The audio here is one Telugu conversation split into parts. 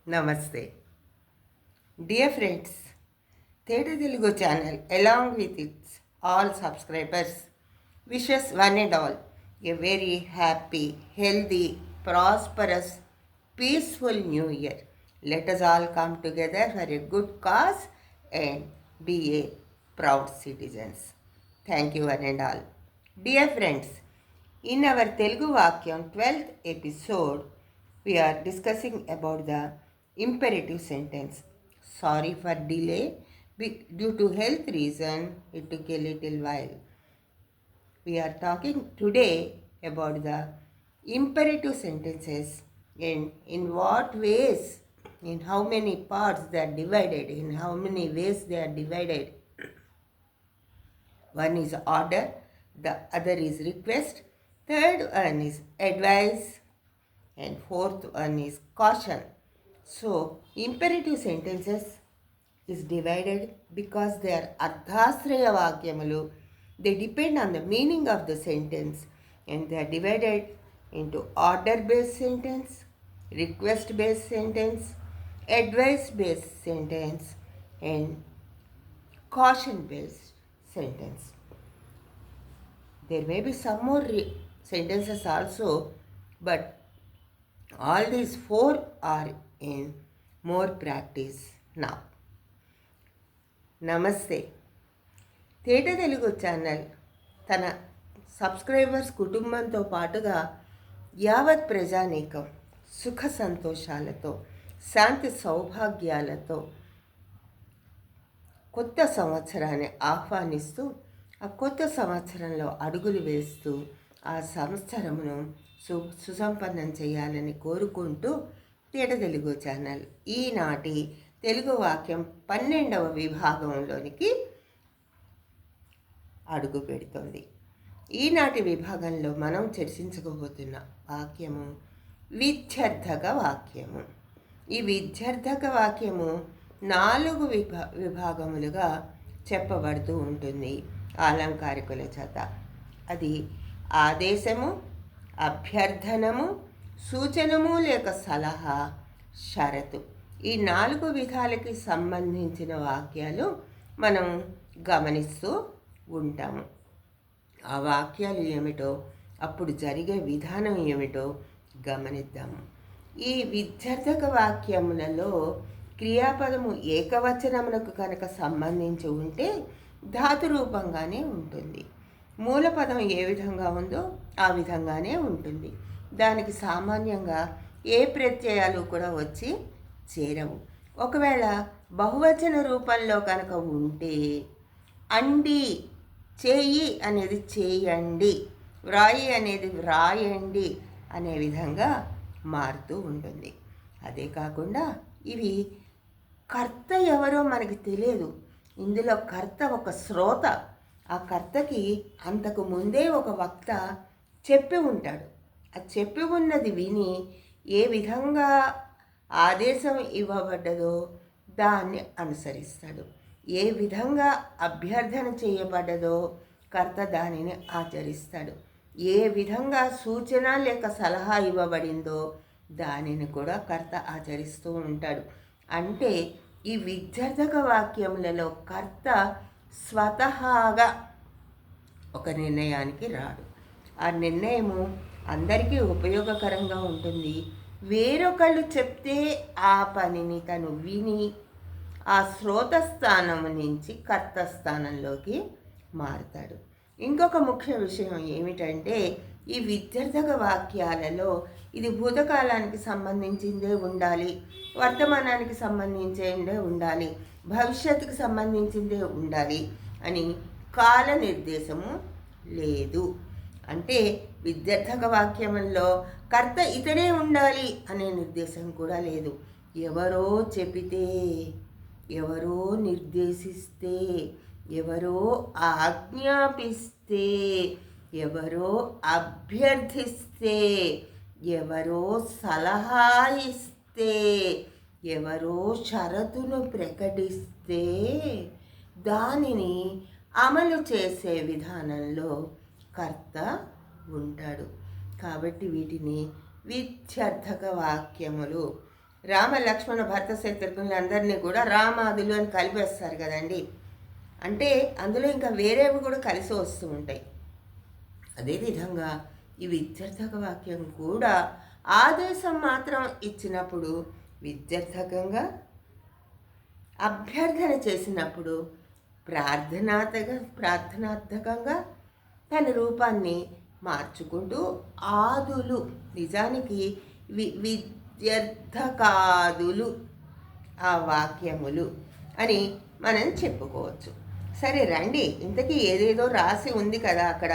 Namaste. Dear friends, Theatre Telugu channel, along with its all subscribers, wishes one and all a very happy, healthy, prosperous, peaceful new year. Let us all come together for a good cause and be a proud citizens. Thank you one and all. Dear friends, in our Telugu Vakyam 12th episode, we are discussing about the imperative sentence. Sorry for delay. Due to health reason, it took a little while. We are talking today about the imperative sentences and in what ways, in how many parts they are divided, in how many ways they are divided. One is order, the other is request, third one is advice, and fourth one is caution. So, imperative sentences is divided because they are ardhasraya vakyamalu. They depend on the meaning of the sentence and they are divided into order-based sentence, request-based sentence, advice-based sentence, and caution-based sentence. There may be some more sentences also, but all these four are in more practice now. నమస్తే. థియేటర్ తెలుగు ఛానల్ తన సబ్స్క్రైబర్స్ కుటుంబంతో పాటుగా యావత్ ప్రజానీకం సుఖ సంతోషాలతో శాంతి సౌభాగ్యాలతో కొత్త సంవత్సరాన్ని ఆహ్వానిస్తూ ఆ కొత్త సంవత్సరంలో అడుగులు వేస్తూ ఆ సంవత్సరమును సుసంపన్నం చేయాలని కోరుకుంటూ థియేటర్ తెలుగు ఛానల్ ఈనాటి తెలుగు వాక్యం 12వ విభాగంలోనికి అడుగు పెడుతుంది. ఈనాటి విభాగంలో మనం చర్చించుకోబోతున్న వాక్యము విధ్యర్థక వాక్యము. ఈ విధ్యర్థక వాక్యము 4 విభాగములుగా చెప్పబడుతూ ఉంటుంది అలంకారికుల చేత. అది ఆదేశము, అభ్యర్థనము, సూచనము లేక సలహా, షరతు. ఈ 4 విధాలకి సంబంధించిన వాక్యాలు మనం గమనిస్తూ ఉంటాము. ఆ వాక్యాలు ఏమిటో, అప్పుడు జరిగే విధానం ఏమిటో గమనిద్దాము. ఈ విధ్యర్థక వాక్యములలో క్రియాపదము ఏకవచనమునకు కనుక సంబంధించి ఉంటే ధాతు రూపంగానే ఉంటుంది. మూలపదం ఏ విధంగా ఉందో ఆ విధంగానే ఉంటుంది. దానికి సామాన్యంగా ఏ ప్రత్యయాలు కూడా వచ్చి చేరవు. ఒకవేళ బహువచన రూపంలో కనుక ఉంటే అండి, చేయి అనేది చేయండి, వ్రాయి అనేది వ్రాయండి అనే విధంగా మారుతూ ఉంటుంది. అదే కాకుండా ఇవి కర్త ఎవరో మనకి తెలియదు. ఇందులో కర్త ఒక శ్రోత. ఆ కర్తకి అంతకు ముందే ఒక వక్త చెప్పి ఉంటాడు. ఆ చెప్పి ఉన్నది విని ఏ విధంగా ఆదేశం ఇవ్వబడ్డదో దాన్ని అనుసరిస్తాడు. ఏ విధంగా అభ్యర్థన చేయబడ్డదో కర్త దానిని ఆచరిస్తాడు. ఏ విధంగా సూచన లేక సలహా ఇవ్వబడిందో దానిని కూడా కర్త ఆచరిస్తూ ఉంటాడు. అంటే ఈ విధ్యర్థక వాక్యములలో కర్త స్వతహాగా ఒక నిర్ణయానికి రాడు. ఆ నిర్ణయము అందరికీ ఉపయోగకరంగా ఉంటుంది. వేరొకళ్ళు చెప్తే ఆ పనిని తను విని ఆ శ్రోత స్థానం నుంచి కర్త స్థానంలోకి మారుతాడు. ఇంకొక ముఖ్య విషయం ఏమిటంటే ఈ విధ్యర్థక వాక్యాలలో ఇది భూతకాలానికి సంబంధించిందే ఉండాలి, వర్తమానానికి సంబంధించిందే ఉండాలి, భవిష్యత్తుకు సంబంధించిందే ఉండాలి అని కాల నిర్దేశము లేదు. అంటే విధ్యర్థక వాక్యముల్లో కర్త ఇతడే ఉండాలి అనే నిర్దేశం కూడా లేదు. ఎవరో చెబితే, ఎవరో నిర్దేశిస్తే, ఎవరో ఆజ్ఞాపిస్తే, ఎవరో అభ్యర్థిస్తే, ఎవరో సలహా ఇస్తే, ఎవరో షరతును ప్రకటిస్తే దానిని అమలు చేసే విధానంలో కర్త ఉంటాడు. కాబట్టి వీటిని విధ్యర్థక వాక్యములు రామ లక్ష్మణ భరత శత్రుఘ్నులందరినీ కూడా రామాదులు అని కలిపేస్తారు కదండి. అంటే అందులో ఇంకా వేరేవి కూడా కలిసి వస్తూ ఉంటాయి. అదేవిధంగా ఈ విద్యార్థక వాక్యం కూడా ఆదేశం మాత్రం ఇచ్చినప్పుడు విద్యార్థకంగా, అభ్యర్థన చేసినప్పుడు ప్రార్థనార్థకంగా తన రూపాన్ని మార్చుకుంటూ ఆదులు, నిజానికి విద్యార్థకాదులు ఆ వాక్యములు అని మనం చెప్పుకోవచ్చు. సరే రండి, ఇంతకీ ఏదేదో రాసి ఉంది కదా, అక్కడ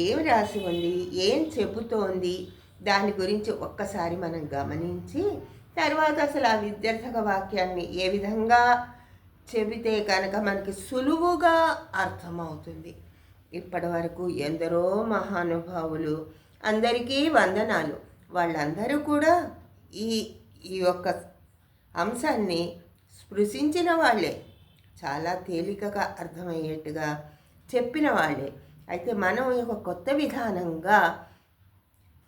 ఏమి రాసి ఉంది, ఏం చెబుతోంది, దాని గురించి ఒక్కసారి మనం గమనించి తర్వాత అసలు ఆ విద్యార్థక వాక్యాన్ని ఏ విధంగా చెబితే కనుక మనకి సులువుగా అర్థమవుతుంది. ఇప్పటి వరకు ఎందరో మహానుభావులు, అందరికీ వందనాలు, వాళ్ళందరూ కూడా ఈ ఈ యొక్క అంశాన్ని స్పృశించిన వాళ్ళే, చాలా తేలికగా అర్థమయ్యేట్టుగా చెప్పిన వాళ్ళే. అయితే మనం ఒక కొత్త విధానంగా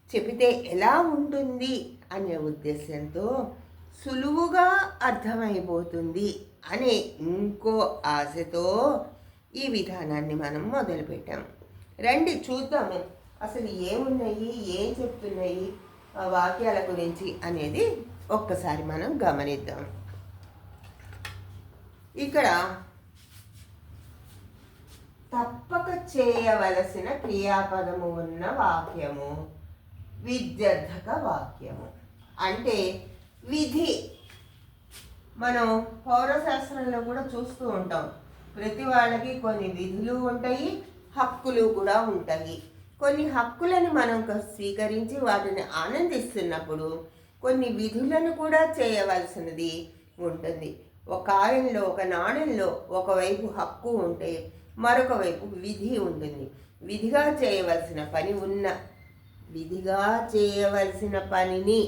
చెబితే ఎలా ఉంటుంది అనే ఉద్దేశంతో సులువుగా అర్థమైపోతుంది అనే ఇంకో ఆశతో ఈ విధానాన్ని మనం మొదలుపెట్టాము. రండి చూద్దాము అసలు ఏమున్నాయి, ఏం చెప్తున్నాయి ఆ వాక్యాల గురించి అనేది ఒక్కసారి మనం గమనిద్దాం. ఇక్కడ తప్పక చేయవలసిన క్రియాపదము ఉన్న వాక్యము విద్యార్థక వాక్యము. అంటే విధి, మనం పౌరశాస్త్రంలో కూడా చూస్తూ ఉంటాం, ప్రతి వాళ్ళకి కొన్ని విధులు ఉంటాయి, హక్కులు కూడా ఉంటాయి. కొన్ని హక్కులను మనం స్వీకరించి వాటిని ఆనందిస్తున్నప్పుడు కొన్ని విధులను కూడా చేయవలసినది ఉంటుంది. ఒక కాయంలో, ఒక నాణ్యంలో ఒకవైపు హక్కు ఉంటే మరొక వైపు విధి ఉంటుంది. విధిగా చేయవలసిన పనిని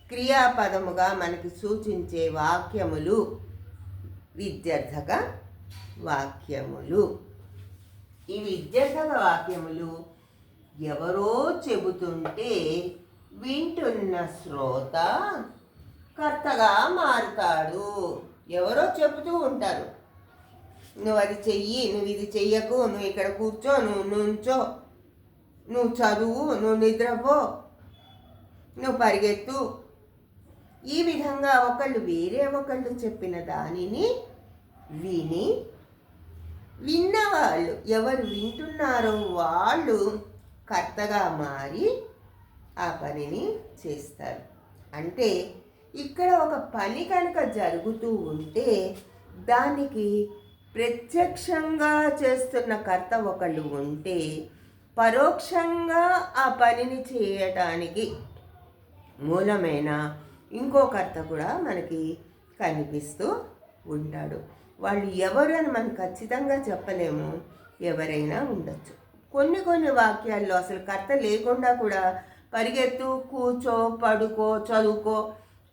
క్రియాపదముగా మనకి సూచించే వాక్యములు విద్యార్థక వాక్యములు. ఈ విద్యార్థక వాక్యములు ఎవరో చెబుతుంటే వింటున్న శ్రోత కర్తగా మారుతాడు. ఎవరో చెబుతూ ఉంటారు, నువ్వు అది చెయ్యి, నువ్వు ఇది చెయ్యకు, నువ్వు ఇక్కడ కూర్చో, నువ్వు నుంచో, నువ్వు చదువు, నువ్వు నిద్రపో, నువ్వు పరిగెత్తు. ఈ విధంగా వేరే ఒకళ్ళు చెప్పిన దానిని విన్నవాళ్ళు, ఎవరు వింటున్నారో వాళ్ళు కర్తగా మారి ఆ పనిని చేస్తారు. అంటే ఇక్కడ ఒక పని కనుక జరుగుతూ ఉంటే దానికి ప్రత్యక్షంగా చేస్తున్న కర్త ఒకళ్ళు ఉంటే పరోక్షంగా ఆ పనిని చేయటానికి మూలమైన ఇంకో కర్త కూడా మనకి కనిపిస్తూ ఉంటాడు. వాళ్ళు ఎవరు అని మనం ఖచ్చితంగా చెప్పలేము, ఎవరైనా ఉండొచ్చు. కొన్ని వాక్యాల్లో అసలు కర్త లేకుండా కూడా పరిగెత్తు, కూర్చో, పడుకో, చదువుకో,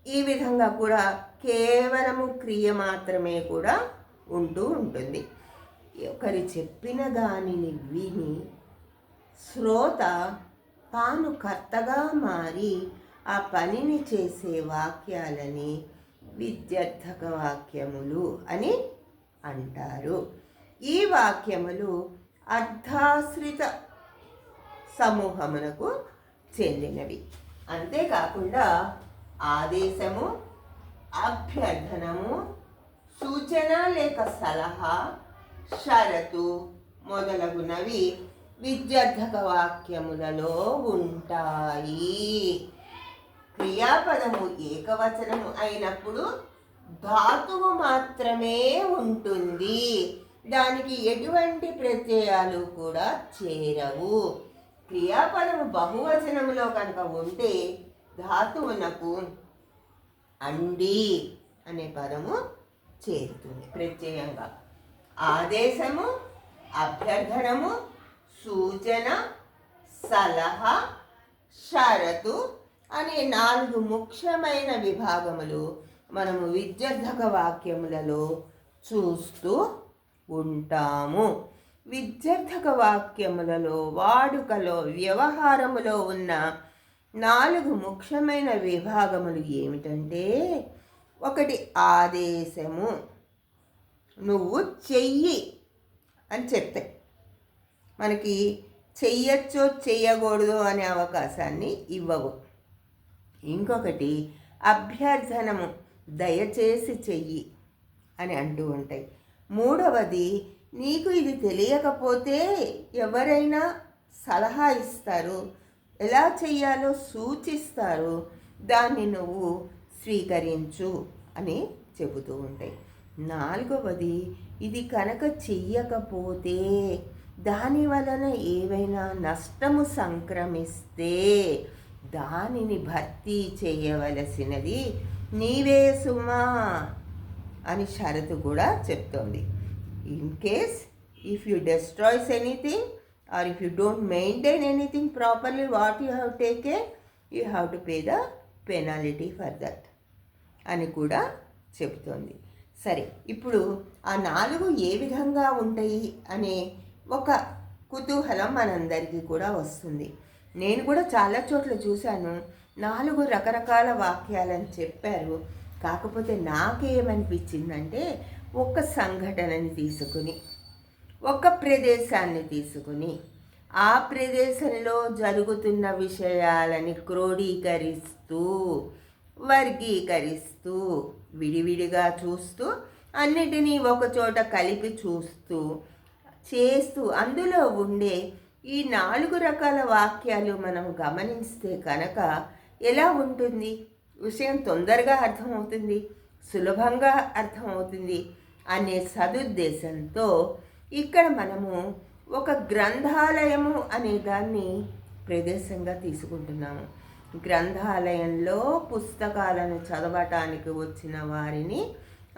ఈ విధంగా కూడా కేవలము క్రియ మాత్రమే కూడా ఉంటూ ఉంటుంది. ఒకరి చెప్పిన దానిని విని శ్రోత తాను కర్తగా మారి ఆ పనిని చేసే వాక్యాలని విద్యార్థక వాక్యములు అని అంటారు. ఈ వాక్యములు అర్థాశ్రిత సమూహమునకు చెందినవి. అంతేకాకుండా ఆదేశము, అభ్యర్థనము, సూచన లేక సలహా, షరతు మొదలగునవి విద్యార్థక వాక్యములలో ఉంటాయి. క్రియాపదము ఏకవచనము అయినప్పుడు ధాతువు మాత్రమే ఉంటుంది, దానికి ఎటువంటి ప్రత్యయాలు కూడా చేరవు. క్రియాపదము బహువచనములో కనుక ఉంటే ధాతువునకు అండి అనే పదము చేరుతుంది ప్రత్యయంగా. ఆదేశము, అభ్యర్థనము, సూచన, సలహా, షరతు అనే 4 ముఖ్యమైన విభాగములు మనము విద్యార్థక వాక్యములలో చూస్తూ ఉంటాము. విద్యార్థక వాక్యములలో వాడుకలో, వ్యవహారములో ఉన్న 4 ముఖ్యమైన విభాగములు ఏమిటంటే, ఒకటి ఆదేశము, నువ్వు చెయ్యి అని చెప్తే మనకి చెయ్యొచ్చో చెయ్యకూడదు అనే అవకాశాన్ని ఇవ్వవు. ఇంకొకటి అభ్యర్థనము, దయచేసి చెయ్యి అని అంటూ ఉంటాయి. మూడవది, నీకు ఇది తెలియకపోతే ఎవరైనా సలహా ఇస్తారు, ఎలా చెయ్యాలో సూచిస్తారు, దాన్ని నువ్వు స్వీకరించు అని చెబుతూ ఉంటాయి. నాలుగవది, ఇది కనుక చెయ్యకపోతే దాని వలన ఏవైనా నష్టము సంక్రమిస్తే దానిని భర్తీ చేయవలసినది నీవే సుమా అని షరతు కూడా చెప్తోంది. In case if you destroys anything or if you don't maintain anything properly what you have taken, you have to pay the penalty for that అని కూడా చెబుతోంది. సరే, ఇప్పుడు ఆ 4 ఏ విధంగా ఉంటాయి అనే ఒక కుతూహలం మనందరికీ కూడా వస్తుంది. నేను కూడా చాలా చోట్ల చూశాను, 4 రకరకాల వాక్యాలని చెప్పారు. కాకపోతే నాకేమనిపించిందంటే, ఒక సంఘటనని తీసుకుని, ఒక ప్రదేశాన్ని తీసుకుని, ఆ ప్రదేశంలో జరుగుతున్న విషయాలని క్రోడీకరిస్తూ, వర్గీకరిస్తూ, విడివిడిగా చూస్తూ, అన్నిటినీ ఒకచోట కలిపి చూస్తూ చేస్తూ, అందులో ఉండే ఈ 4 రకాల వాక్యాలు మనం గమనిస్తే కనుక ఎలా ఉంటుంది, విషయం తొందరగా అర్థమవుతుంది, సులభంగా అర్థమవుతుంది అనే సదుద్దేశంతో ఇక్కడ మనము ఒక గ్రంథాలయము అనే దాన్ని ప్రదేశంగా తీసుకుంటున్నాము. గ్రంథాలయంలో పుస్తకాలను చదవటానికి వచ్చిన వారిని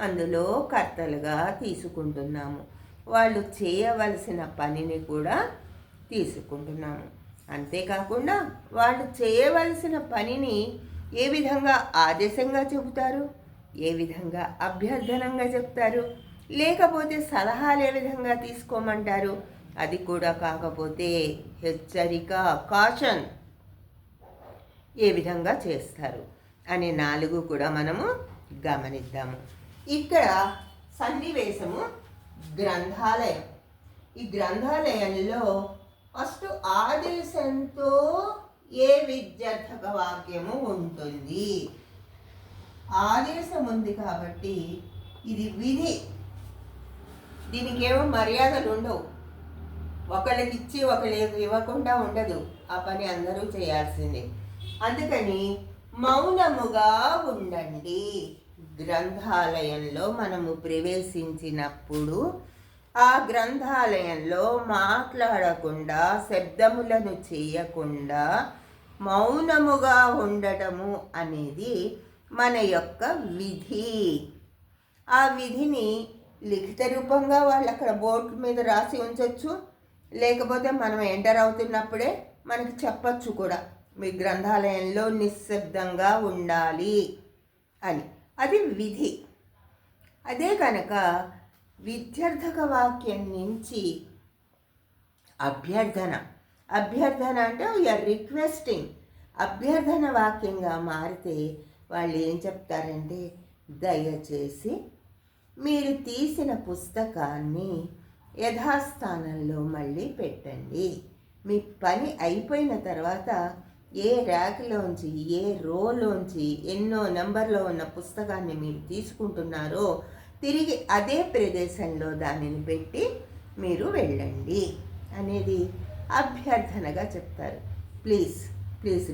అందులో కర్తలుగా తీసుకుంటున్నాము. వాళ్ళు చేయవలసిన పనిని కూడా తీసుకుంటున్నాము. అంతేకాకుండా వాళ్ళు చేయవలసిన పనిని ఏ విధంగా ఆదేశంగా చెబుతారు, ఏ విధంగా అభ్యర్థనంగా చెప్తారు, లేకపోతే సలహాలు ఏ విధంగా తీసుకోమంటారు, అది కూడా కాకపోతే హెచ్చరిక, కాషన్ ఏ విధంగా చేస్తారు అనే 4 కూడా మనము గమనిద్దాము. ఇక్కడ సన్నివేశము గ్రంథాలయం. ఈ గ్రంథాలయంలో ఫస్ట్ ఆదేశంతో ఏ విద్యార్థక వాక్యము ఉంటుంది. ఆదేశం ఉంది కాబట్టి ఇది విధి, దీనికి ఏమో మర్యాదలు ఉండవు, ఒకళ్ళకి ఇచ్చి ఒకళ్ళకి ఇవ్వకుండా ఉండదు, ఆ పని అందరూ చేయాల్సిందే. అందుకని మౌనముగా ఉండండి. గ్రంథాలయంలో మనము ప్రవేశించినప్పుడు ఆ గ్రంథాలయంలో మాట్లాడకుండా, శబ్దములను చేయకుండా మౌనముగా ఉండటము అనేది మన యొక్క విధి. ఆ విధిని లిఖిత రూపంగా వాళ్ళు అక్కడ బోర్డు మీద రాసి ఉంచవచ్చు, లేకపోతే మనం ఎంటర్ అవుతున్నప్పుడే మనకి చెప్పచ్చు కూడా, మీ గ్రంథాలయంలో నిశ్శబ్దంగా ఉండాలి అని. అది విధి. అదే కనుక విద్యార్థక వాక్యం నుంచి అభ్యర్థన అంటే యూఆర్ రిక్వెస్టింగ్, అభ్యర్థన వాక్యంగా మారితే వాళ్ళు ఏం చెప్తారంటే, దయచేసి మీరు తీసిన పుస్తకాన్ని యథాస్థానంలో మళ్ళీ పెట్టండి. మీ పని అయిపోయిన తర్వాత ఏ ర్యాక్లోంచి, ఏ రోలోంచి ఎన్నో నెంబర్లో ఉన్న పుస్తకాన్ని మీరు తీసుకుంటున్నారో తిరిగి అదే ప్రదేశంలో దానిని పెట్టి మీరు వెళ్ళండి అనేది అభ్యర్థనగా చెప్తారు. Please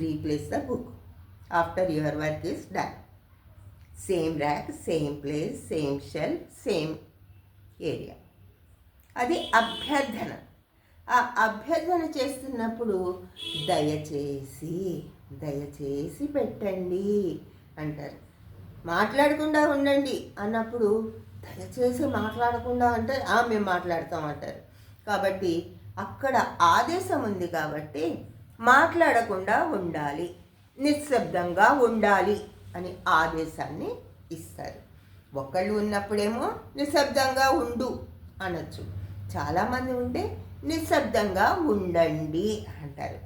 replace the book after your work is done. Same rack, same place, same shelf, same area. అది అభ్యర్థన. ఆ అభ్యర్థన చేస్తున్నప్పుడు దయచేసి పెట్టండి అంటారు. మాట్లాడకుండా ఉండండి అన్నప్పుడు దయచేసి మాట్లాడకుండా అంటే మేము మాట్లాడతాం అంటారు. కాబట్టి అక్కడ ఆదేశం ఉంది కాబట్టి మాట్లాడకుండా ఉండాలి, నిశ్శబ్దంగా ఉండాలి అని ఆదేశాన్ని ఇస్తారు. ఒకళ్ళు ఉన్నప్పుడేమో నిశ్శబ్దంగా ఉండు అనొచ్చు, చాలామంది ఉంటే నిశ్శబ్దంగా ఉండండి అంటారు.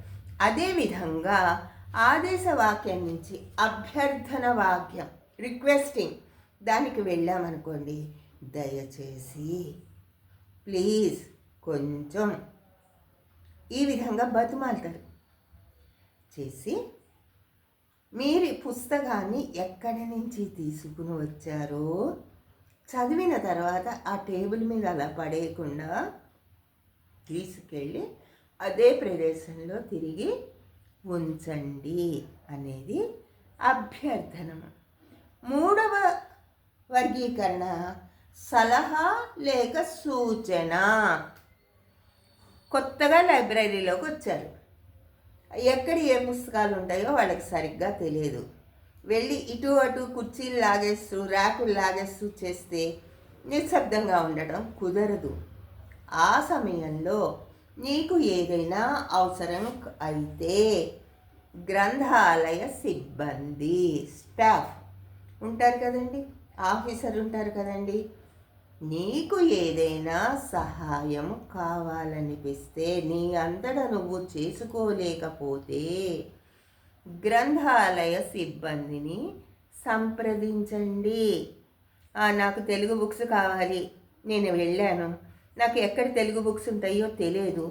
అదేవిధంగా ఆదేశ వాక్యం నుంచి అభ్యర్థన వాక్యం, రిక్వెస్టింగ్, దానికి వెళ్ళామనుకోండి, దయచేసి, ప్లీజ్, కొంచెం, ఈ విధంగా బతిమాలుతారు చేసి, మీరు పుస్తకాన్ని ఎక్కడి నుంచి తీసుకుని వచ్చారో చదివిన తర్వాత ఆ టేబుల్ మీద అలా పడేయకుండా తీసుకెళ్ళి అదే ప్రదేశంలో తిరిగి ఉంచండి అనేది అభ్యర్థనము. మూడవ వర్గీకరణ సలహా లేక సూచన. కొత్తగా లైబ్రరీలోకి వచ్చారు, ఎక్కడ ఏ పుస్తకాలు ఉంటాయో వాళ్ళకి సరిగ్గా తెలియదు. వెళ్ళి ఇటు అటు కుర్చీలు లాగేస్తూ ర్యాకులు లాగేస్తూ చేస్తే నిశ్శబ్దంగా ఉండటం కుదరదు. ఆ సమయంలో నీకు ఏదైనా అవసరం అయితే గ్రంథాలయ సిబ్బంది, స్టాఫ్ ఉంటారు కదండి, ఆఫీసర్ ఉంటారు కదండి, నీకు ఏదైనా సహాయం కావాలనిపిస్తే, నీ అంతటా నువ్వు చేసుకోలేకపోతే గ్రంథాలయ సిబ్బందిని సంప్రదించండి. నాకు తెలుగు బుక్స్ కావాలి, నేను వెళ్ళాను, నాకు ఎక్కడ తెలుగు బుక్స్ ఉంటాయో తెలియదు,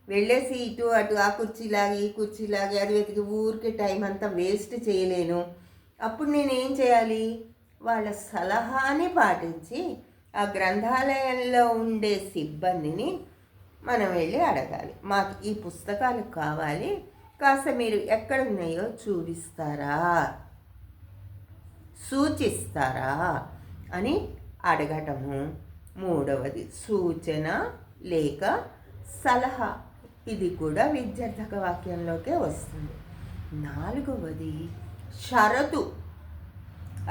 వెళ్ళేసి ఇటు అటు ఆ కుర్చీలాగి ఈ కుర్చీలాగి అది వెతికి ఊరికి టైం అంతా వేస్ట్ చేయలేను. అప్పుడు నేనేం చేయాలి? వాళ్ళ సలహాని పాటించి ఆ గ్రంథాలయంలో ఉండే సిబ్బందిని మనం వెళ్ళి అడగాలి, మాకు ఈ పుస్తకాలు కావాలి, కాస్త మీరు ఎక్కడ ఉన్నాయో చూపిస్తారా, సూచిస్తారా అని అడగటము. మూడవది సూచన లేక సలహా, ఇది కూడా విద్యార్థక వాక్యంలోకే వస్తుంది. నాలుగవది షరతు.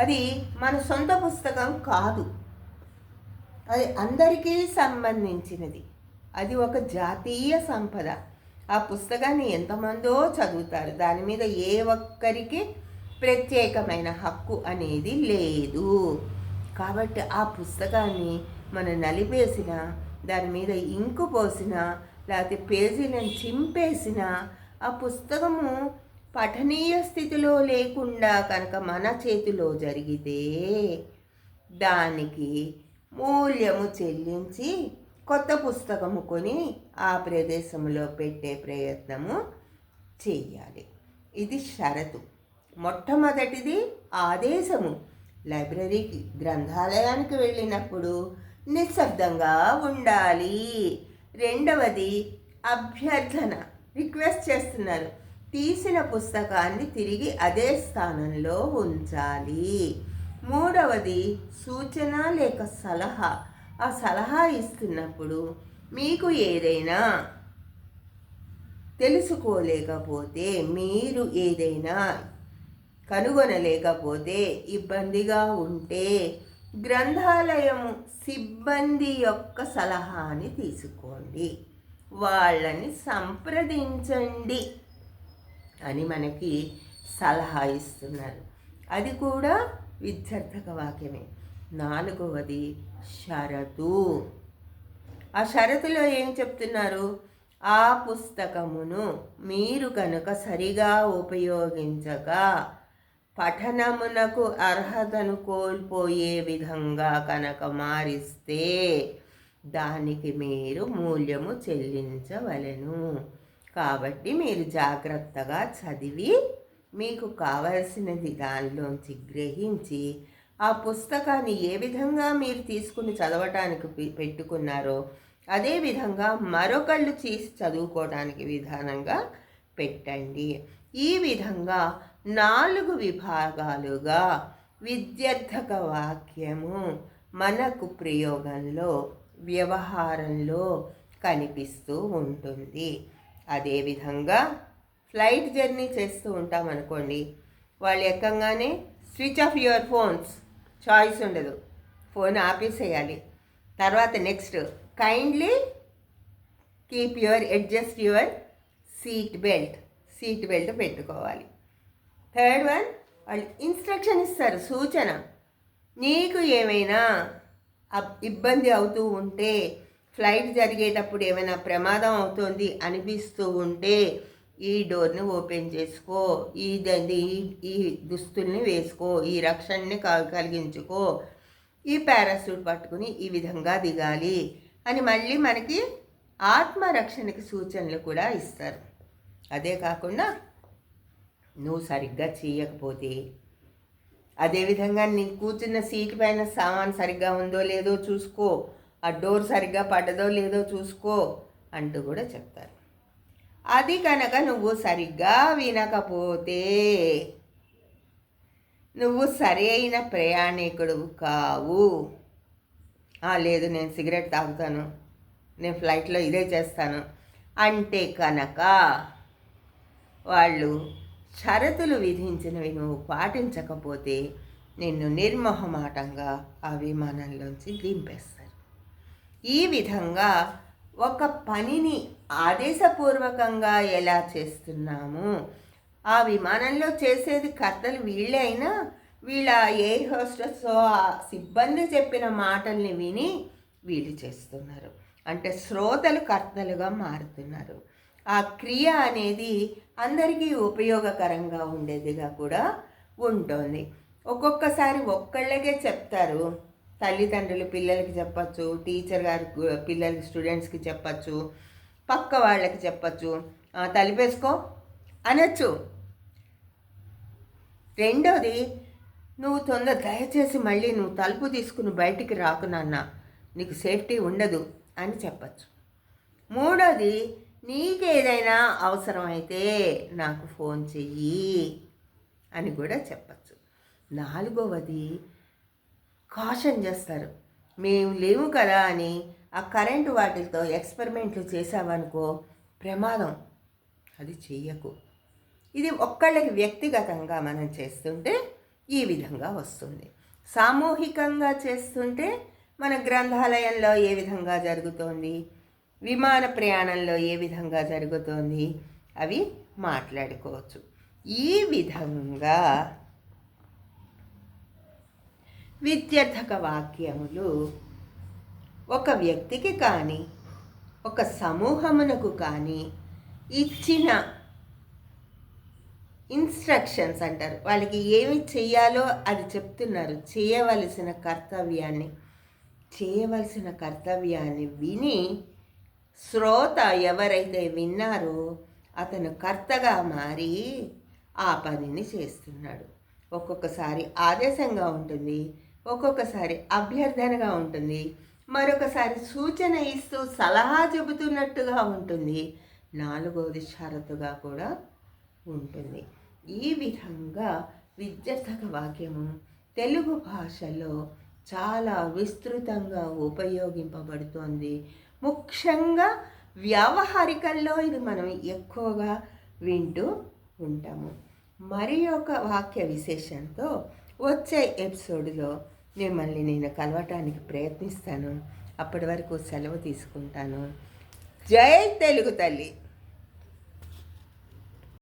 అది మన సొంత పుస్తకం కాదు, అది అందరికీ సంబంధించినది, అది ఒక జాతీయ సంపద. ఆ పుస్తకాన్ని ఎంతమందో చదువుతారు, దాని మీద ఏ ఒక్కరికి ప్రత్యేకమైన హక్కు అనేది లేదు. కాబట్టి ఆ పుస్తకాన్ని మనం నలిపేసిన, దాని మీద ఇంకు పోసిన, లేకపోతే పేజీలను చింపేసిన, ఆ పుస్తకము పఠనీయ స్థితిలో లేకుండా కనుక మన చేతిలో జరిగితే దానికి మూల్యము చెల్లించి కొత్త పుస్తకము కొని ఆ ప్రదేశంలో పెట్టే ప్రయత్నము చెయ్యాలి. ఇది షరతు. మొట్టమొదటిది ఆదేశము. లైబ్రరీకి, గ్రంథాలయానికి వెళ్ళినప్పుడు నిశ్శబ్దంగా ఉండాలి. రెండవది అభ్యర్థన, రిక్వెస్ట్ చేస్తున్నారు, తీసిన పుస్తకాన్ని తిరిగి అదే స్థానంలో ఉంచాలి. మూడవది సూచన లేక సలహా. ఆ సలహా ఇస్తున్నప్పుడు మీకు ఏదైనా తెలుసుకోలేకపోతే, మీరు ఏదైనా కనుగొనలేకపోతే, ఇబ్బందిగా ఉంటే గ్రంథాలయము సిబ్బంది యొక్క సలహాని తీసుకోండి, వాళ్ళని సంప్రదించండి అని మనకి సలహా ఇస్తున్నారు. అది కూడా విద్యార్థక వాక్యమే. నాలుగవది షరతు. ఆ షరతులో ఏం చెప్తున్నారు? ఆ పుస్తకమును మీరు కనుక సరిగా ఉపయోగించక పఠనమునకు అర్హతను కోల్పోయే విధంగా కనుక మారిస్తే దానికి మీరు మూల్యము చెల్లించవలెను. కాబట్టి మీరు జాగ్రత్తగా చదివి మీకు కావలసినది దానిలోంచి గ్రహించి ఆ పుస్తకాన్ని ఏ విధంగా మీరు తీసుకుని చదవటానికి పెట్టుకున్నారో అదేవిధంగా మరొకళ్ళు చేసి చదువుకోవడానికి విధానంగా పెట్టండి. ఈ విధంగా 4 విభాగాలుగా విద్యార్థక వాక్యము మనకు ప్రయోగంలో, వ్యవహారంలో కనిపిస్తూ ఉంటుంది. అదేవిధంగా ఫ్లైట్ జర్నీ చేస్తూ ఉంటాం అనుకోండి, వాళ్ళు ఎక్కంగానే switch off your phones, choice ఉండదు, ఫోన్ ఆపేసేయాలి. తర్వాత next kindly keep adjust your seat belt పెట్టుకోవాలి. థర్డ్ వన్, వాళ్ళు ఇన్స్ట్రక్షన్ ఇస్తారు, సూచన. నీకు ఏమైనా ఇబ్బంది అవుతూ ఉంటే, ఫ్లైట్ జరిగేటప్పుడు ఏమైనా ప్రమాదం అవుతుంది అనిపిస్తూ ఉంటే ఈ డోర్ని ఓపెన్ చేసుకో, ఈ ఈ దుస్తుల్ని వేసుకో, ఈ రక్షణని కలిగించుకో, ఈ పారాసూట్ పట్టుకుని ఈ విధంగా దిగాలి అని మళ్ళీ మనకి ఆత్మరక్షణకి సూచనలు కూడా ఇస్తారు. అదే కాకుండా నువ్వు సరిగ్గా చేయకపోతే, అదేవిధంగా నీ కూర్చున్న సీట్ పైన సామాన్ సరిగ్గా ఉందో లేదో చూసుకో, ఆ డోర్ సరిగ్గా పడ్డదో లేదో చూసుకో అంటూ కూడా చెప్తారు. అది కనుక నువ్వు సరిగ్గా వినకపోతే నువ్వు సరైన ప్రయాణికుడు కావు. లేదు నేను సిగరెట్ తాగుతాను, నేను ఫ్లైట్లో ఇదే చేస్తాను అంటే కనుక వాళ్ళు షరతులు విధించినవి నువ్వు పాటించకపోతే నిన్ను నిర్మోహమాటంగా ఆ విమానంలోంచి దింపేస్తారు. ఈ విధంగా ఒక పనిని ఆదేశపూర్వకంగా ఎలా చేస్తున్నాము, ఆ విమానంలో చేసేది కర్తలు వీళ్ళే అయినా వీళ్ళ ఎయిర్ హోస్టెస్ ఆ సిబ్బంది చెప్పిన మాటల్ని విని వీళ్ళు చేస్తున్నారు. అంటే శ్రోతలు కర్తలుగా మారుతున్నారు. ఆ క్రియ అనేది అందరికీ ఉపయోగకరంగా ఉండేదిగా కూడా ఉంటుంది. ఒక్కొక్కసారి ఒక్కళ్ళకే చెప్తారు, తల్లిదండ్రులు పిల్లలకి చెప్పచ్చు, టీచర్ గారు పిల్లలకి స్టూడెంట్స్కి చెప్పచ్చు, పక్క వాళ్ళకి చెప్పచ్చు, తలిపేసుకో అనొచ్చు. రెండోది, నువ్వు దయచేసి మళ్ళీ నువ్వు తలుపు తీసుకుని బయటికి రాకు నాన్న, నీకు సేఫ్టీ ఉండదు అని చెప్పచ్చు. మూడోది, నీకేదైనా అవసరమైతే నాకు ఫోన్ చెయ్యి అని కూడా చెప్పచ్చు. నాలుగవది, కాషన్ చేస్తారు. మేము లేవు కదా అని ఆ కరెంటు వాటితో ఎక్స్పెరిమెంట్లు చేసావనుకో ప్రమాదం, అది చెయ్యకు. ఇది ఒక్కళ్ళకి వ్యక్తిగతంగా మనం చేస్తుంటే ఈ విధంగా వస్తుంది. సామూహికంగా చేస్తుంటే మన గ్రంథాలయంలో ఏ విధంగా జరుగుతోంది, విమాన ప్రయాణంలో ఏ విధంగా జరుగుతోంది అవి మాట్లాడుకోవచ్చు. ఈ విధంగా విద్యార్థక వాక్యములు ఒక వ్యక్తికి కానీ ఒక సమూహమునకు కానీ ఇచ్చిన ఇన్స్ట్రక్షన్స్ అంటారు. వాళ్ళకి ఏమి చెయ్యాలో అది చెప్తున్నారు. చేయవలసిన కర్తవ్యాన్ని విని శ్రోత ఎవరైతే విన్నారో అతను కర్తగా మారి ఆ పనిని చేస్తున్నాడు. ఒక్కొక్కసారి ఆదేశంగా ఉంటుంది, ఒక్కొక్కసారి అభ్యర్థనగా ఉంటుంది, మరొకసారి సూచన ఇస్తూ సలహా చెబుతున్నట్టుగా ఉంటుంది, నాలుగవది షరతుగా కూడా ఉంటుంది. ఈ విధంగా విద్యార్థక వాక్యము తెలుగు భాషలో చాలా విస్తృతంగా ఉపయోగింపబడుతోంది. ముఖ్యంగా వ్యావహారికంలో ఇది మనం ఎక్కువగా వింటూ ఉంటాము. మరి ఒక వాక్య విశేషంతో వచ్చే ఎపిసోడ్లో మిమ్మల్ని నేను కలవటానికి ప్రయత్నిస్తాను. అప్పటి వరకు సెలవు తీసుకుంటాను. జై తెలుగు తల్లి.